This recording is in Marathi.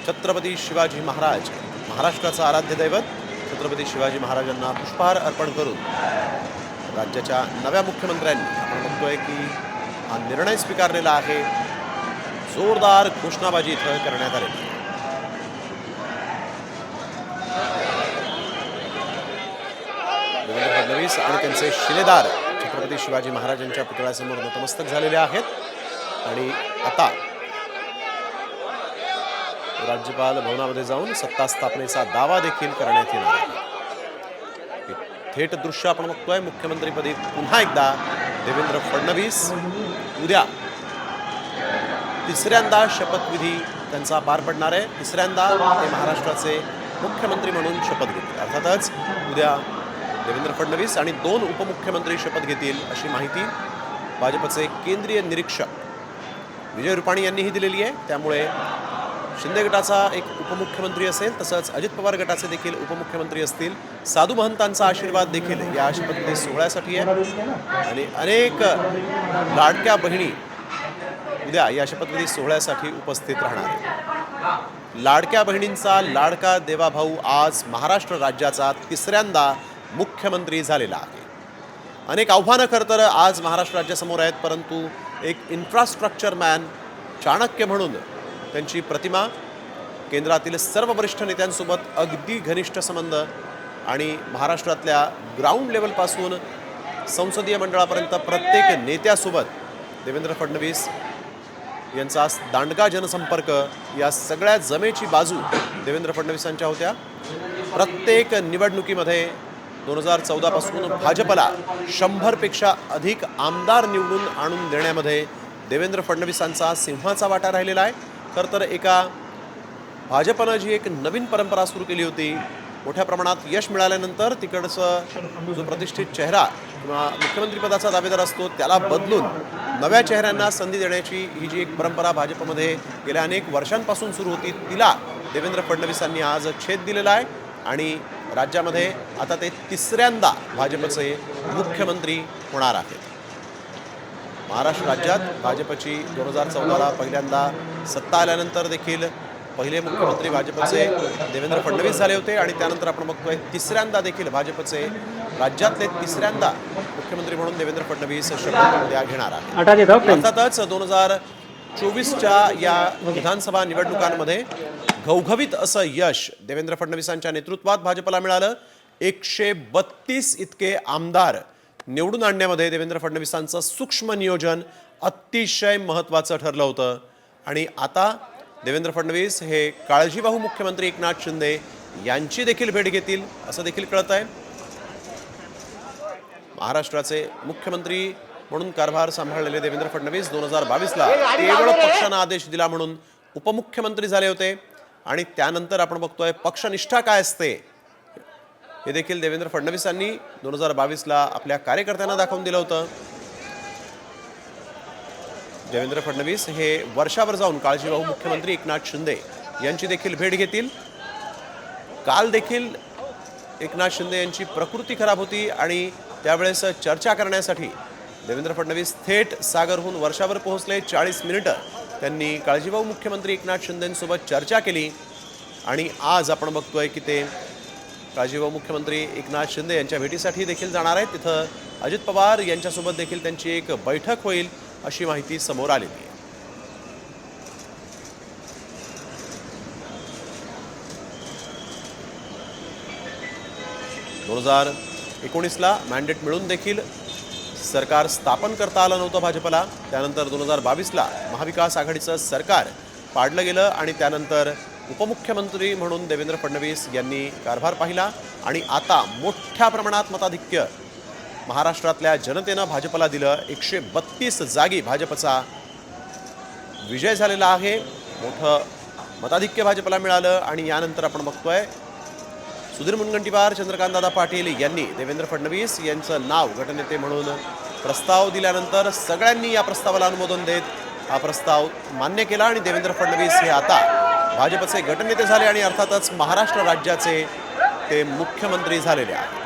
छत्रपती शिवाजी महाराज महाराष्ट्राचं आराध्य दैवत छत्रपती शिवाजी महाराजांना पुष्पहार अर्पण करून राज्याच्या नव्या मुख्यमंत्र्यांनी आपण बघतोय की हा निर्णय स्वीकारलेला आहे। जोरदार घोषणाबाजी इथं करण्यात आलेली आहे। देवेंद्र फडणवीस आणि त्यांचे शिलेदार छत्रपती शिवाजी महाराजांच्या पुतळ्यासमोर नतमस्तक झालेले आहेत आणि आता राज्यपाल भवनामध्ये जाऊन सत्ता स्थापनेचा दावा देखील करण्यात येणार आहे। थेट दृश्य आपण बघतोय। मुख्यमंत्रीपदी पुन्हा एकदा देवेंद्र फडणवीस उद्या तिसऱ्यांदा शपथविधी त्यांचा पार पडणार आहे। तिसऱ्यांदा ते महाराष्ट्राचे मुख्यमंत्री म्हणून शपथ घेतील। अर्थातच उद्या देवेंद्र फडणवीस आणि 2 उपमुख्यमंत्री शपथ घेतील अशी माहिती भाजपचे केंद्रीय निरीक्षक विजय रुपाणी यांनीही दिलेली आहे। त्यामुळे शिंदे गटाचा एक उपमुख्यमंत्री असेल, तसंच अजित पवार गटाचे देखील उपमुख्यमंत्री असतील। साधू महंतांचा आशीर्वाद देखील या शपथविधी सोहळ्यासाठी आहे आणि अनेक लाडक्या बहिणी उद्या या शपथविधी सोहळ्यासाठी उपस्थित राहणार आहेत। लाडक्या बहिणींचा लाडका देवाभाऊ आज महाराष्ट्र राज्याचा तिसऱ्यांदा मुख्यमंत्री झालेला आहे। अनेक आव्हानं खरं तर आज महाराष्ट्र राज्यासमोर आहेत, परंतु एक इन्फ्रास्ट्रक्चर मॅन चाणक्य म्हणून त्यांची प्रतिमा, केंद्रातील सर्व वरिष्ठ नेत्यांसोबत अगदी घनिष्ठ संबंध आणि महाराष्ट्रातल्या ग्राउंड लेवलपासून संसदीय मंडळापर्यंत प्रत्येक नेत्यासोबत देवेंद्र फडणवीस यांचा दांडगा जनसंपर्क, या सगळ्या जमेची बाजू देवेंद्र फडणवीसांच्या होत्या। प्रत्येक निवडणुकीमध्ये 2014 पासून भाजपला 100 पेक्षा अधिक आमदार निवडून आणून देण्यामध्ये देवेंद्र फडणवीसांचा सिंहाचा वाटा राहिलेला आहे। खरं तर एका भाजपनं जी एक नवीन परंपरा सुरू केली होती, मोठ्या प्रमाणात यश मिळाल्यानंतर तिकडचं जो प्रतिष्ठित चेहरा किंवा मुख्यमंत्रीपदाचा दावेदार असतो त्याला बदलून नव्या चेहऱ्यांना संधी देण्याची ही जी एक परंपरा भाजपमध्ये गेल्या अनेक वर्षांपासून सुरू होती, तिला देवेंद्र फडणवीसांनी आज छेद दिलेला आहे आणि राज्यामध्ये आता ते तिसऱ्यांदा भाजपचे मुख्यमंत्री होणार आहेत। महाराष्ट्र राज्यात भाजपची 2014ला पहिल्यांदा सत्ता आल्यानंतर देखील पहिले मुख्यमंत्री भाजपचे देवेंद्र फडणवीस झाले होते आणि त्यानंतर आपण बघतोय तिसऱ्यांदा देखील भाजपचे राज्यातले तिसऱ्यांदा मुख्यमंत्री म्हणून देवेंद्र फडणवीस शपथ उद्या घेणार आहेत। अर्थातच 2024च्या या विधानसभा निवडणुकांमध्ये घवघवीत असं यश देवेंद्र फडणवीसांच्या नेतृत्वात भाजपला मिळालं। 132 इतके आमदार निवडून आणण्यामध्ये देवेंद्र फडणवीसांचं सूक्ष्म नियोजन अतिशय महत्त्वाचं ठरलं होतं आणि आता देवेंद्र फडणवीस हे काळजीवाहू मुख्यमंत्री एकनाथ शिंदे यांची देखील भेट घेतील असं देखील कळत आहे। महाराष्ट्राचे मुख्यमंत्री म्हणून कारभार सांभाळलेले देवेंद्र फडणवीस 2022ला केवळ पक्षानं आदेश दिला म्हणून उपमुख्यमंत्री झाले होते आणि त्यानंतर आपण बघतोय पक्षनिष्ठा काय असते हे देखील देवेंद्र फडणवीसांनी 2022ला आपल्या कार्यकर्त्यांना दाखवून दिलं होतं। देवेंद्र फडणवीस हे वर्षावर जाऊन काळजीवाहू मुख्यमंत्री एकनाथ शिंदे यांची देखील भेट घेतील। काल देखील एकनाथ शिंदे यांची प्रकृती खराब होती आणि त्यावेळेस चर्चा करण्यासाठी देवेंद्र फडणवीस थेट सागरहून वर्षावर पोहोचले। 40 मिनिटं त्यांनी काळजीवाहू मुख्यमंत्री एकनाथ शिंदेंसोबत चर्चा केली आणि आज आपण बघतोय की ते काळजीवाहू मुख्यमंत्री एकनाथ शिंदे यांच्या भेटीसाठी देखील जाणार आहेत। तिथं अजित पवार यांच्यासोबत देखील त्यांची एक बैठक होईल अशी माहिती समोर आलेली आहे। 2019ला मॅन्डेट मिळून देखील सरकार स्थापन करता आलं नव्हतं भाजपला। त्यानंतर 2022ला महाविकास आघाडीचं सरकार पाडलं गेलं आणि त्यानंतर उपमुख्यमंत्री म्हणून देवेंद्र फडणवीस यांनी कारभार पाहिला आणि आता मोठ्या प्रमाणात मताधिक्य महाराष्ट्रातल्या जनतेनं भाजपला दिलं। 132 जागी भाजपचा विजय झालेला आहे। मोठं मताधिक्य भाजपला मिळालं आणि यानंतर आपण बघतोय सुधीर मुनगंटीवार, चंद्रकांतदादा पाटील यांनी देवेंद्र फडणवीस यांचं नाव गटनेते म्हणून प्रस्ताव दिल्यानंतर सगळ्यांनी या प्रस्तावाला अनुमोदन देत हा प्रस्ताव मान्य केला आणि देवेंद्र फडणवीस हे आता भाजपचे गटनेते झाले आणि अर्थातच महाराष्ट्र राज्याचे ते मुख्यमंत्री झालेले आहेत।